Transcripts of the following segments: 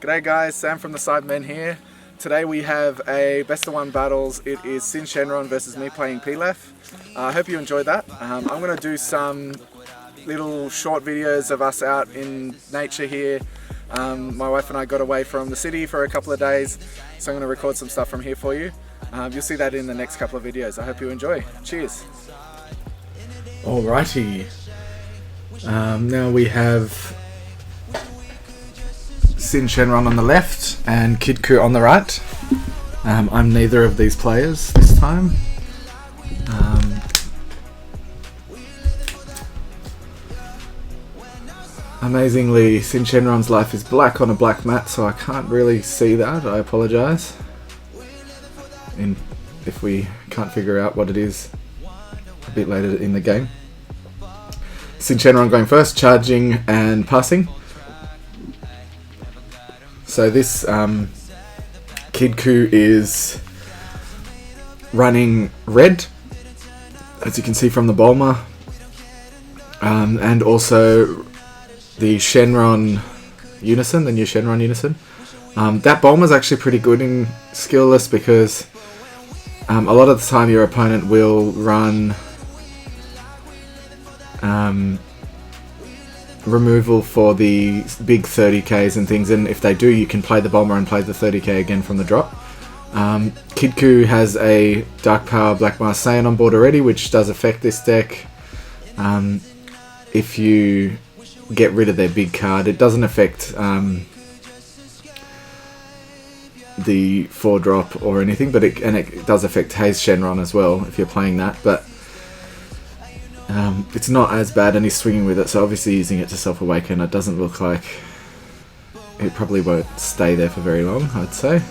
G'day guys, Sam from the Sidemen here. Today we have a best of one battles. It is Shenron versus me playing Pilaf. I hope you enjoyed that. I'm going to do some little short videos of us out in nature here. My wife and I got away from the city for a couple of days, so I'm going to record some stuff from here for you. You'll see that in the next couple of videos. I hope you enjoy. Cheers. Alrighty. Now we have Shenron on the left and Kidku on the right. I'm neither of these players this time. Amazingly, Shenron's life is black on a black mat, so I can't really see that. I apologise. If we can't figure out what it is a bit later in the game. Shenron going first, charging and passing. So this Kidku is running red, as you can see from the Bulma, and also the Shenron Unison, the new Shenron Unison. That Bulma is actually pretty good in skillless because a lot of the time your opponent will run removal for the big 30Ks and things, and if they do, you can play the Bulma and play the 30K again from the drop. Kidku has a Dark Power Black Mask Saiyan on board already, which does affect this deck. If you get rid of their big card, it doesn't affect the 4-drop or anything, but it does affect Haze Shenron as well if you're playing that, but it's not as bad, and he's swinging with it, so obviously using it to self-awaken. It doesn't look like it probably won't stay there for very long, I'd say.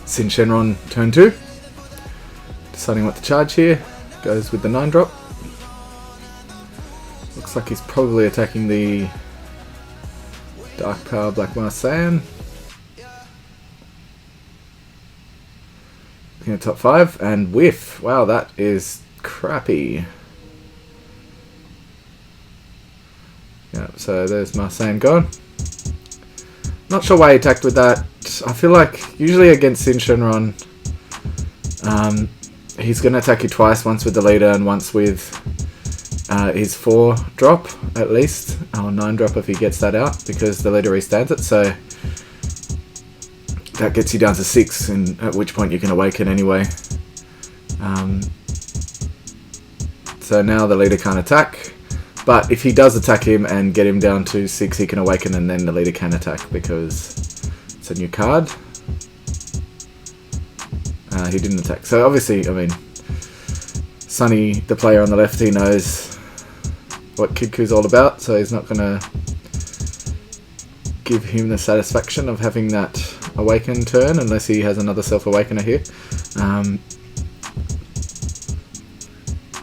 Shenron turn 2, deciding what to charge here, goes with the 9-drop. Looks like he's probably attacking the Dark Power Black Mask Saiyan. Looking at top 5 and whiff. Wow, that is crappy. Yeah, so there's my Saiyan gone. Not sure why he attacked with that. I feel like usually against Shenron, he's going to attack you twice, once with the leader and once with his 4-drop at least, or 9-drop if he gets that out, because the leader restands it, so that gets you down to 6, and at which point you can awaken anyway. So now the leader can't attack, but if he does attack him and get him down to 6, he can awaken, and then the leader can attack because it's a new card. He didn't attack, so obviously, I mean, Sunny, the player on the left, he knows what Kidku's all about, so he's not going to give him the satisfaction of having that awaken turn unless he has another self-awakener here.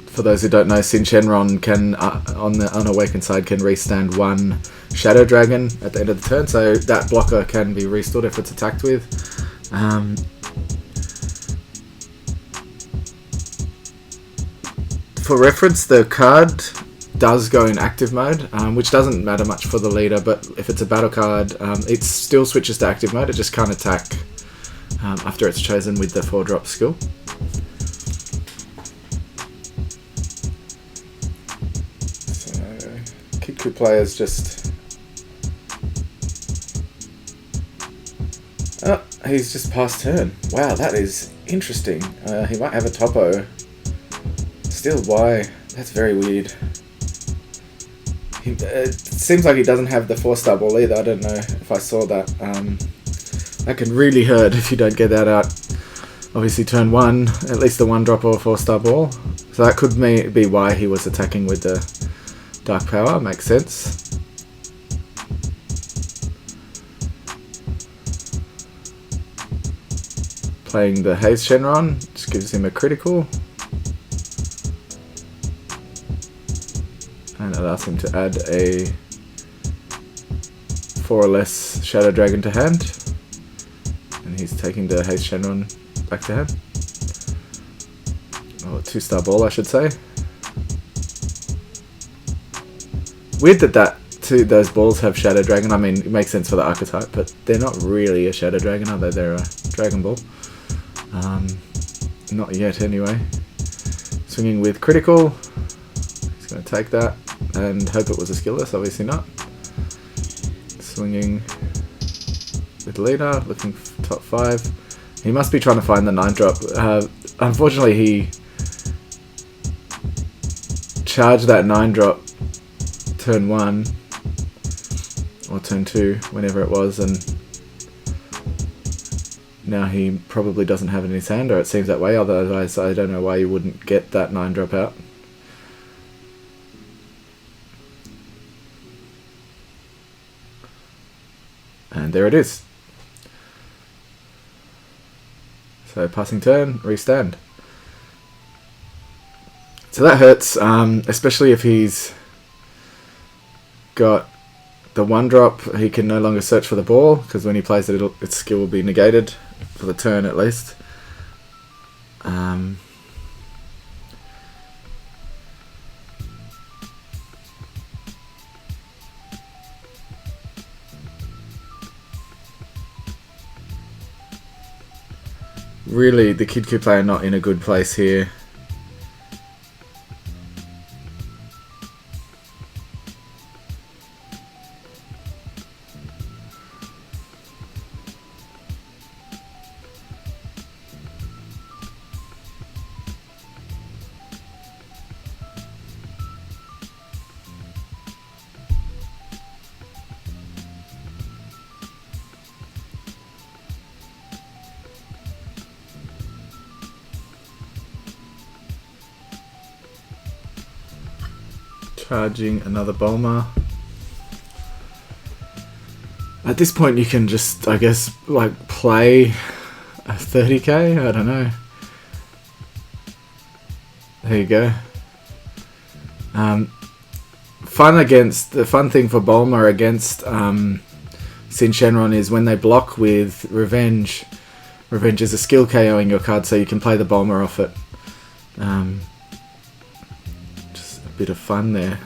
For those who don't know, Shenron can, on the unawakened side, can restand 1 Shadow Dragon at the end of the turn, so that blocker can be restored if it's attacked with. For reference, the card does go in active mode, which doesn't matter much for the leader, but if it's a battle card, it still switches to active mode. It just can't attack after it's chosen with the 4-drop skill. So, Kidku players just... Oh, he's just passed turn. Wow, that is interesting. He might have a topo. Still, why? That's very weird. It seems like he doesn't have the 4-star ball either. I don't know if I saw that. That can really hurt if you don't get that out. Obviously turn 1, at least the 1-drop or 4-star ball. So that could be why he was attacking with the Dark Power. Makes sense. Playing the Haze Shenron just gives him a critical. And allows him to add a 4 or less Shadow Dragon to hand. And he's taking the Haze Shenron back to hand. Or 2-star ball, I should say. Weird that those balls have Shadow Dragon. I mean, it makes sense for the archetype, but they're not really a Shadow Dragon, are they? They're a Dragon Ball. Not yet, anyway. Swinging with critical. He's going to take that and hope it was a skillless. Obviously not. Swinging with leader, looking for top 5. He must be trying to find the 9-drop. Unfortunately, he charged that 9-drop turn 1 or turn 2, whenever it was, and now he probably doesn't have it in his hand, or it seems that way. Otherwise, I don't know why you wouldn't get that 9-drop out. And there it is. So passing turn, restand. So that hurts, especially if he's got the 1-drop. He can no longer search for the ball, because when he plays it, its skill will be negated for the turn at least. Really, the Kidku player not in a good place here. Charging another Bulma. At this point you can just, I guess, like play a 30k, I don't know. There you go. The fun thing for Bulma against Sin Shenron is when they block with Revenge. Revenge is a skill KOing your card, so you can play the Bulma off it. Bit of fun there.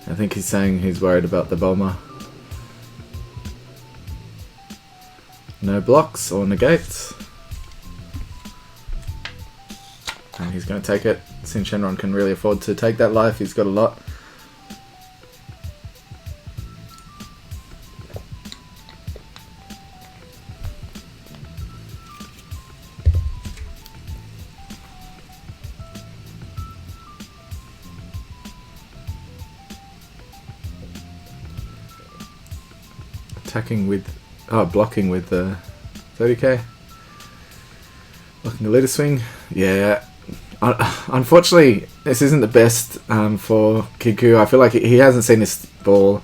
I think he's saying he's worried about the Bulma. No blocks or negates. And he's going to take it. Sin Shenron can really afford to take that life. He's got a lot. Blocking with the 30k. Blocking the leader swing. Yeah. Unfortunately, this isn't the best for Kidku. I feel like he hasn't seen this ball.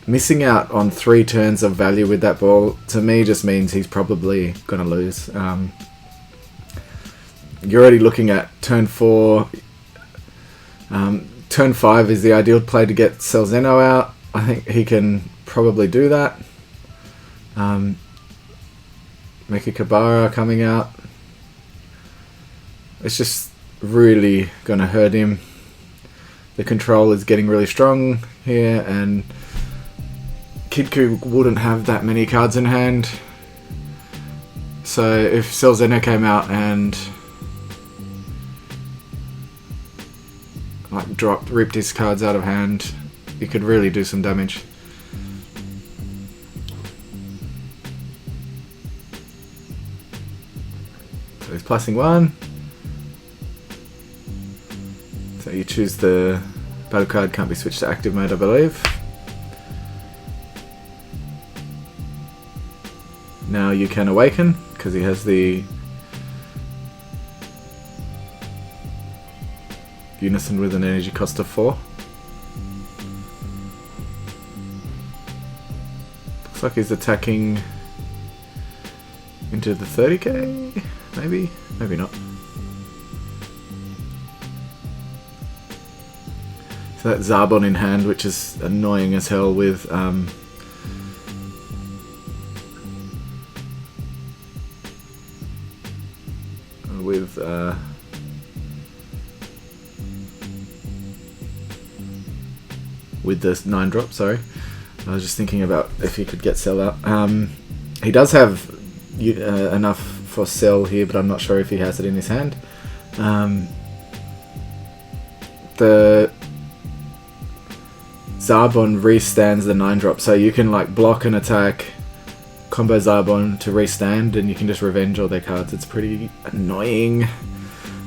Missing out on 3 turns of value with that ball, to me, just means he's probably going to lose. You're already looking at turn 4. Turn 5 is the ideal play to get Selzeno out. I think he can probably do that. Mekikabara coming out. It's just really going to hurt him. The control is getting really strong here, and Kidku wouldn't have that many cards in hand. So if Selzeno came out and like ripped his cards out of hand, it could really do some damage. So he's plussing 1. So you choose the battle card, can't be switched to active mode, I believe. Now you can awaken, because he has the Unison with an energy cost of 4. Looks like he's attacking into the 30k, maybe? Maybe not. So that's Zarbon in hand, which is annoying as hell with with the 9-drop. Sorry, I was just thinking about if he could get sell out. He does have enough for sell here, but I'm not sure if he has it in his hand. The Zarbon restands the 9-drop, so you can like block an attack, combo Zarbon to restand, and you can just revenge all their cards. It's pretty annoying.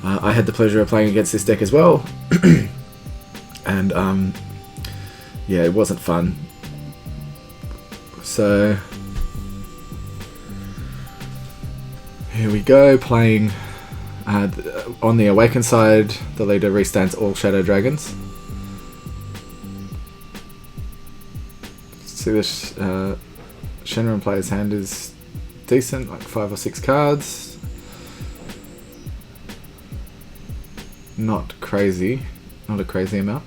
I had the pleasure of playing against this deck as well, and yeah, it wasn't fun. So here we go, playing on the Awakened side. The leader restands all Shadow Dragons. See, this Shenron player's hand is decent, like 5 or 6 cards. Not crazy, not a crazy amount.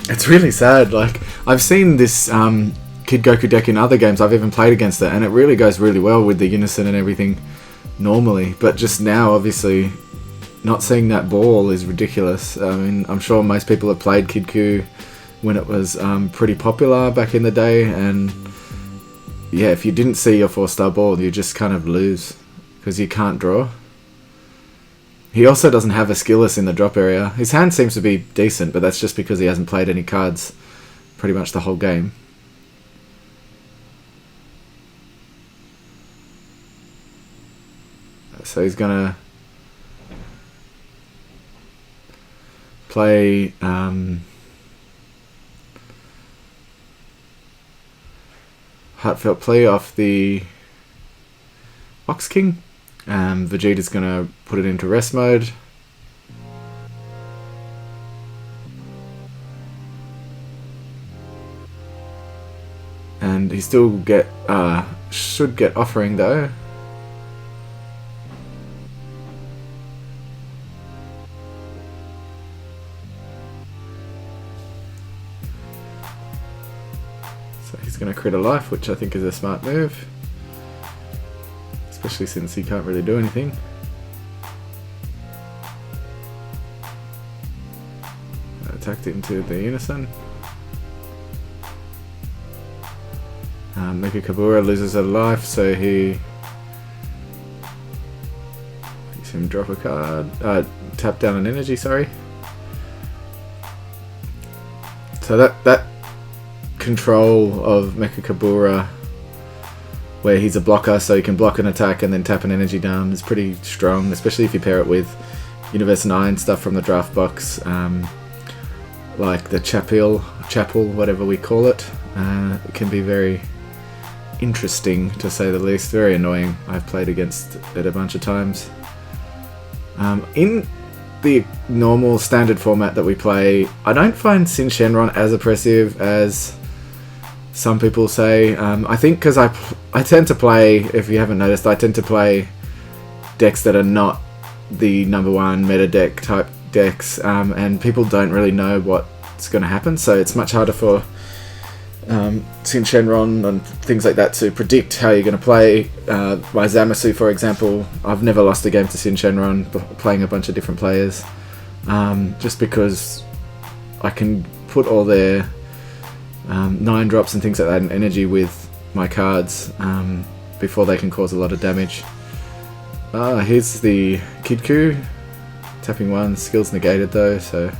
It's really sad. Like, I've seen this Kidku deck in other games. I've even played against it, and it really goes really well with the unison and everything normally. But just now, obviously, not seeing that ball is ridiculous. I mean, I'm sure most people have played Kidku when it was pretty popular back in the day, and yeah, if you didn't see your 4-star ball, you just kind of lose because you can't draw. He also doesn't have a skillless in the drop area. His hand seems to be decent, but that's just because he hasn't played any cards pretty much the whole game. So he's gonna play Heartfelt Plea off the Ox King. Vegeta's gonna put it into rest mode. And he still should get Offering though. So he's gonna crit a life, which I think is a smart move. Especially since he can't really do anything. Attacked it into the unison. Mecha Kabura loses a life, so he makes him drop a card. Tap down an energy, sorry. So that control of Mecha Kabura, where he's a blocker, so you can block an attack and then tap an energy down, is pretty strong, especially if you pair it with Universe 9 stuff from the draft box, like the Chapel, whatever we call it. It can be very interesting, to say the least. Very annoying. I've played against it a bunch of times. In the normal standard format that we play, I don't find Sin Shenron as oppressive as some people say. I think because I tend to play, if you haven't noticed, I tend to play decks that are not the #1 meta deck type decks, and people don't really know what's going to happen, so it's much harder for Sin Shenron and things like that to predict how you're going to play. My Zamasu, for example, I've never lost a game to Sin Shenron playing a bunch of different players, just because I can put all their 9-drops and things like that in energy with my cards before they can cause a lot of damage. Here's the Kidku, tapping 1, skills negated though, so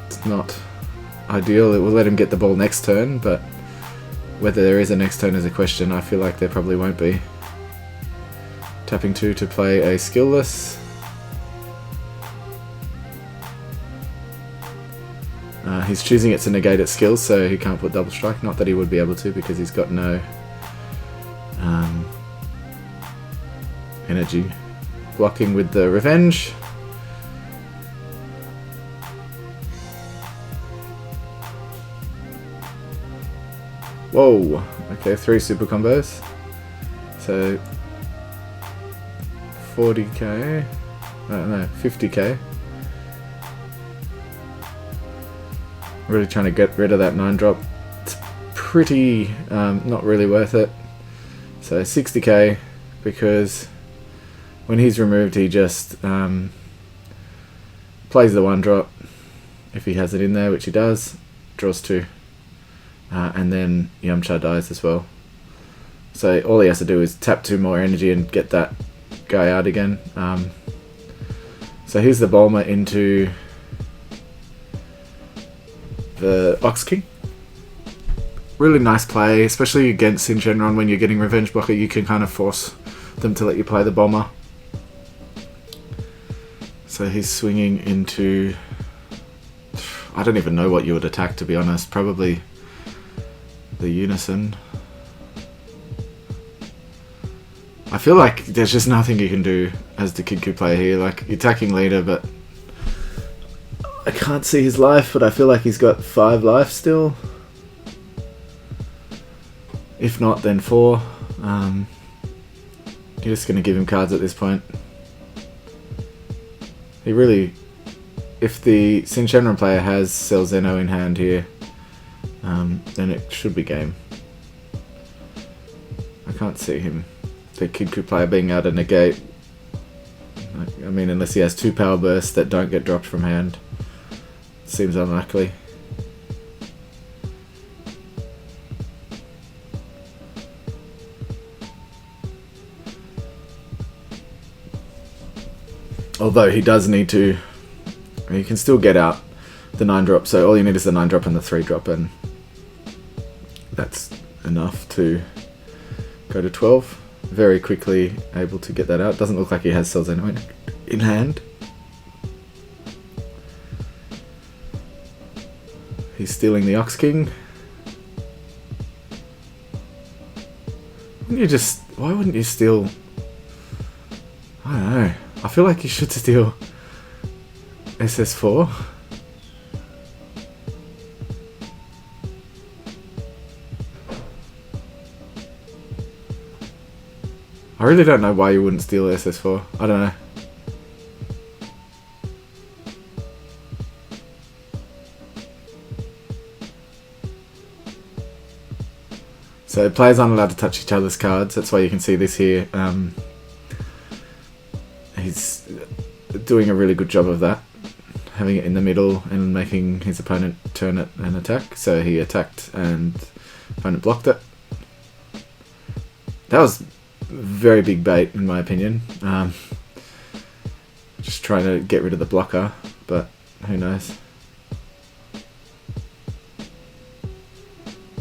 it's not ideal. It will let him get the ball next turn, but whether there is a next turn is a question. I feel like there probably won't be. Tapping 2 to play a skillless. He's choosing it to negate its skills, so he can't put double strike. Not that he would be able to, because he's got no energy. Blocking with the revenge. Whoa. Okay, 3 super combos. So 40k. No, 50k. Really trying to get rid of that 9-drop. It's pretty not really worth it. So 60k, because when he's removed he just plays the 1-drop if he has it in there, which he does, draws 2, and then Yamcha dies as well. So all he has to do is tap 2 more energy and get that guy out again. So here's the Bulma into the Ox King. Really nice play, especially against Shenron. When you're getting revenge blocker, you can kind of force them to let you play the Bulma. So he's swinging into... I don't even know what you would attack, to be honest. Probably the Unison. I feel like there's just nothing you can do as the Kidku player here. Like, you're attacking leader, but I can't see his life, but I feel like he's got 5 life still. If not, then 4. You're just going to give him cards at this point. He really... If the Shenron player has Cell Zeno in hand here, then it should be game. I can't see him, the Kidku player, being able to negate. I mean, unless he has 2 power bursts that don't get dropped from hand. Seems unlikely. Although he does need to... You can still get out the 9-drop, so all you need is the 9-drop and the 3-drop, and that's enough to go to 12. Very quickly able to get that out. Doesn't look like he has Cell Zeno in hand. He's stealing the Ox King. Wouldn't you just... Why wouldn't you steal... I don't know. I feel like you should steal SS4. I really don't know why you wouldn't steal SS4. I don't know. So players aren't allowed to touch each other's cards. That's why you can see this here. He's doing a really good job of that, having it in the middle and making his opponent turn it and attack. So he attacked and opponent blocked it. That was very big bait in my opinion. Just trying to get rid of the blocker, but who knows.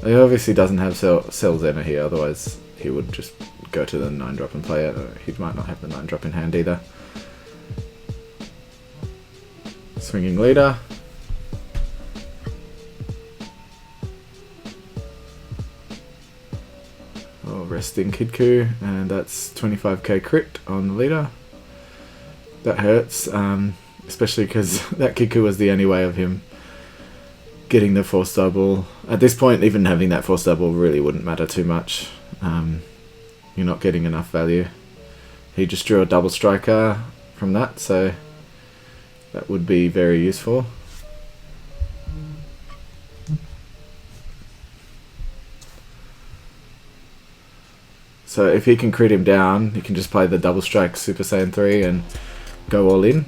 He obviously doesn't have Cell Zeno here, otherwise he would just go to the 9-drop and play it. He might not have the 9-drop in hand either. Swinging leader. Oh, resting Kidku, and that's 25k crit on the leader. That hurts, especially because that Kidku was the only way of him getting the force double. At this point, even having that force double really wouldn't matter too much. You're not getting enough value. He just drew a double striker from that, so that would be very useful. So if he can crit him down, he can just play the double strike Super Saiyan 3 and go all in.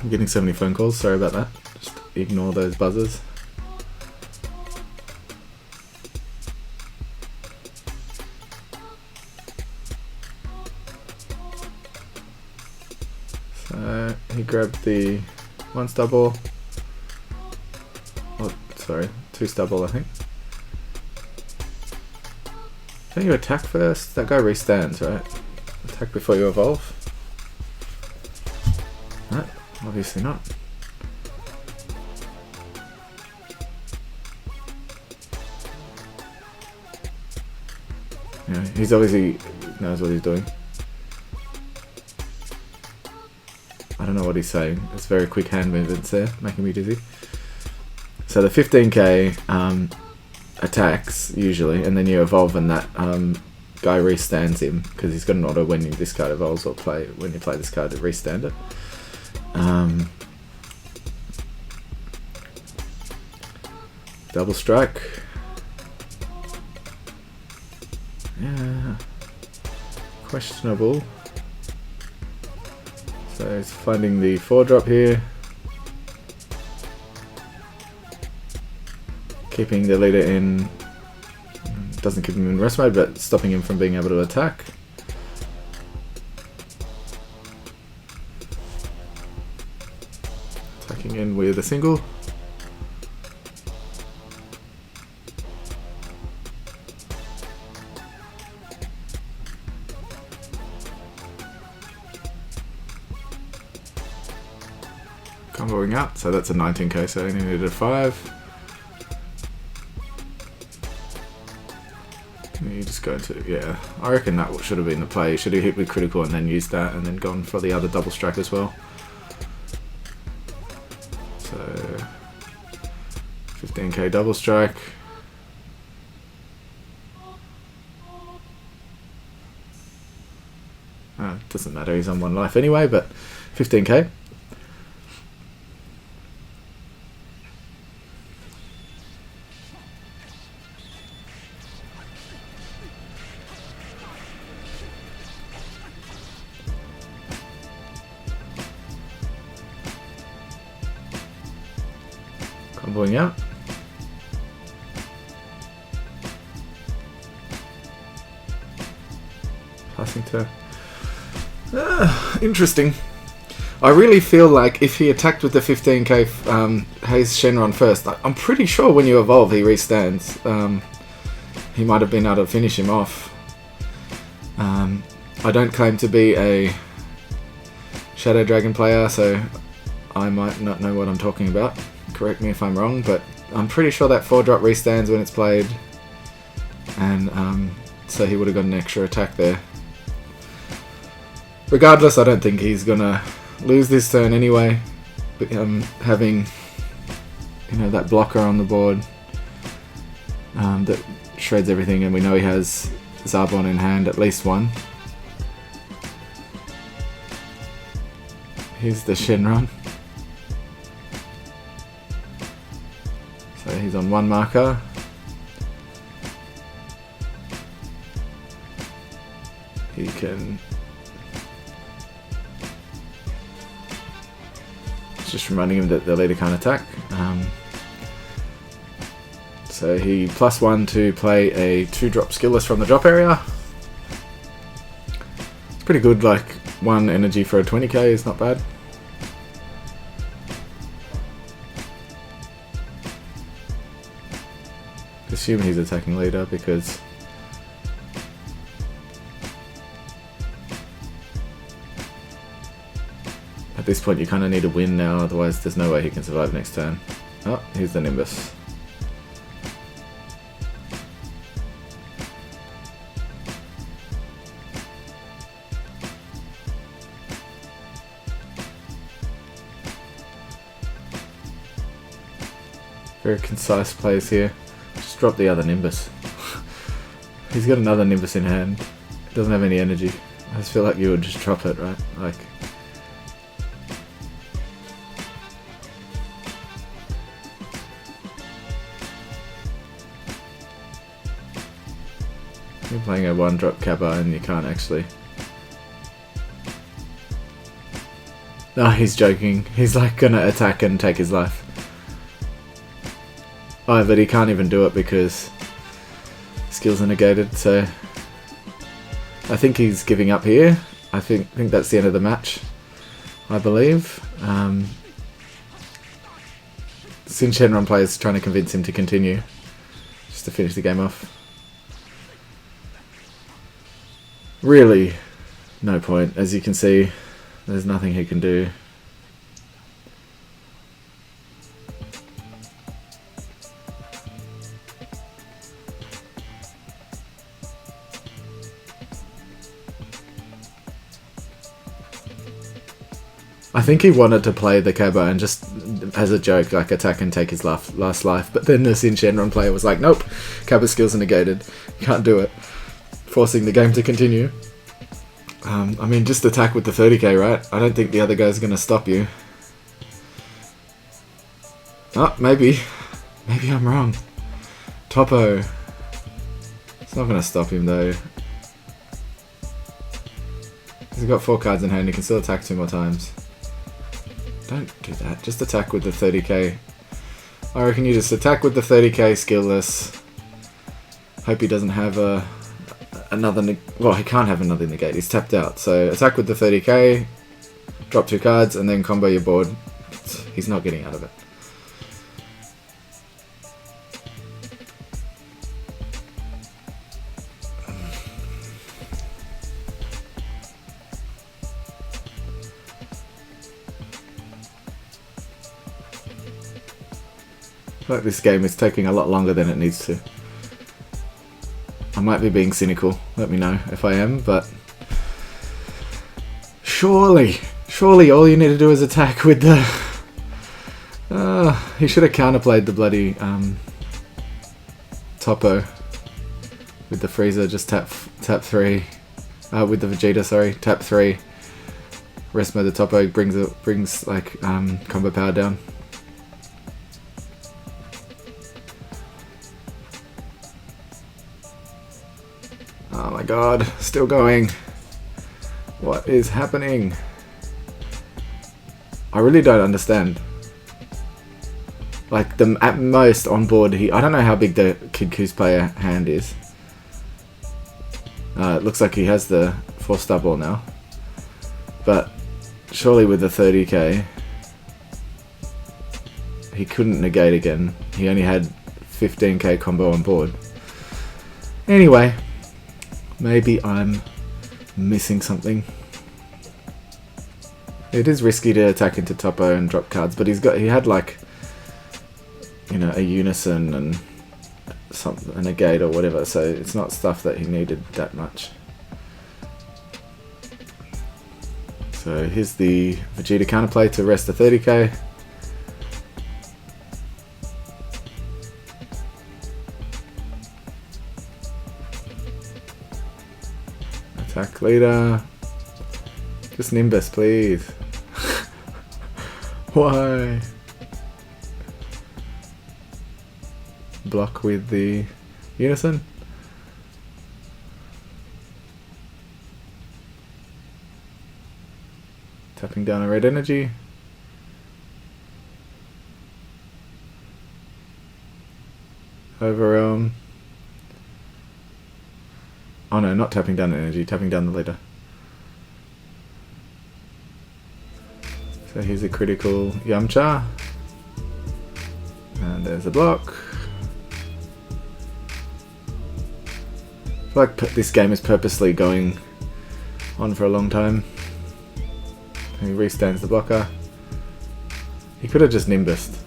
I'm getting so many phone calls, sorry about that. Just ignore those buzzers. So he grabbed the 1 stubble. Oh, sorry, 2 stubble I think. Don't you attack first? That guy restands, right? Attack before you evolve? No, obviously not. Yeah, he's obviously knows what he's doing. don't know what he's saying. It's very quick hand movements there, making me dizzy. So the 15k attacks usually, and then you evolve and that guy restands him because he's got an auto when this card evolves, or when you play this card to restand it. Double strike. Yeah. Questionable. So he's finding the 4-drop here. Keeping the leader in. Doesn't keep him in rest mode, but stopping him from being able to attack. Attacking in with a single. Comboing out, so that's a 19k, so I only needed a 5. You just go into, yeah, I reckon that should have been the play. You should have hit with critical and then used that and then gone for the other double strike as well. So 15k double strike. Doesn't matter, he's on 1 life anyway, but 15k. Comboing out. Passing to... interesting. I really feel like if he attacked with the 15k Haze Shenron first, I'm pretty sure when you evolve he restands. He might have been able to finish him off. I don't claim to be a Shadow Dragon player, so I might not know what I'm talking about. Correct me if I'm wrong, but I'm pretty sure that 4-drop restands when it's played, and so he would have got an extra attack there. Regardless, I don't think he's gonna lose this turn anyway. But having, you know, that blocker on the board that shreds everything, and we know he has Zarbon in hand, at least one. Here's the Shenron. So he's on 1 marker. He can... It's just reminding him that the leader can't attack. So he +1 to play a 2-drop skillless from the drop area. It's pretty good, like 1 energy for a 20k is not bad. Assume he's attacking leader because at this point you kind of need a win now, otherwise there's no way he can survive next turn. Oh, here's the Nimbus. Very concise plays here. Just drop the other Nimbus. He's got another Nimbus in hand. It doesn't have any energy. I just feel like you would just drop it, right? Like... You're playing a 1-drop Kappa and you can't actually... No, he's joking. He's like gonna attack and take his life. Oh, but he can't even do it because skills are negated, so I think he's giving up here. I think that's the end of the match, I believe. Shenron players trying to convince him to continue, just to finish the game off. Really, no point. As you can see, there's nothing he can do. I think he wanted to play the Kabo and just, as a joke, like attack and take his last life. But then the Sin Shenron player was like, nope, Kabo skills are negated. You can't do it. Forcing the game to continue. I mean, just attack with the 30k, right? I don't think the other guy's going to stop you. Oh, maybe. Maybe I'm wrong. Topo. It's not going to stop him, though. He's got 4 cards in hand. He can still attack 2 more times. Don't do that. Just attack with the 30k. I reckon you just attack with the 30k skillless. Hope he doesn't have another... Well, he can't have another negate. He's tapped out. So attack with the 30k. Drop 2 cards and then combo your board. He's not getting out of it. Like this game is taking a lot longer than it needs to. I might be being cynical, let me know if I am, but surely all you need to do is attack with the... he should have counterplayed the bloody Topo with the Freezer, just tap 3, with the Vegeta, sorry, tap 3, rest mode the Topo, brings like combo power down. Oh my god, still going. What is happening? I really don't understand. Like, at most on board, I don't know how big the Kidku's player hand is. It looks like he has the 4-star ball now. But surely with the 30k, he couldn't negate again. He only had 15k combo on board. Anyway. Maybe I'm missing something. It is risky to attack into Topo and drop cards, but he had like, you know, a Unison and a negate or whatever, so it's not stuff that he needed that much. So here's the Vegeta counterplay to rest the 30k. Attack leader. Just Nimbus, please. Why? Block with the Unison. Tapping down a red energy. Overwhelm. Oh no, not tapping down energy, tapping down the leader. So here's a critical Yamcha. And there's a block. I feel like this game is purposely going on for a long time. He restands the blocker. He could have just Nimbused.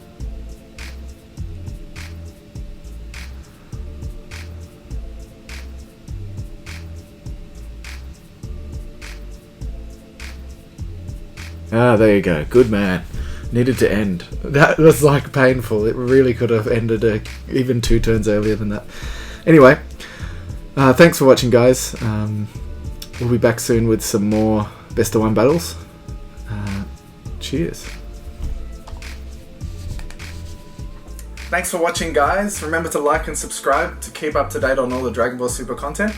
Ah, there you go. Good man. Needed to end. That was like painful. It really could have ended even 2 turns earlier than that. Anyway, thanks for watching, guys. We'll be back soon with some more best of 1 battles. Cheers. Thanks for watching, guys. Remember to like and subscribe to keep up to date on all the Dragon Ball Super content.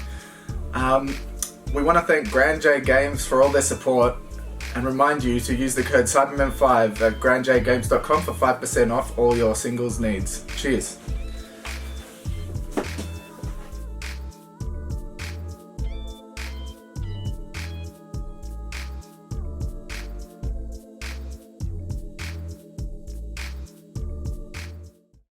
We want to thank Grand J Games for all their support and remind you to use the code CyberMen5 at grandjgames.com for 5% off all your singles needs. Cheers.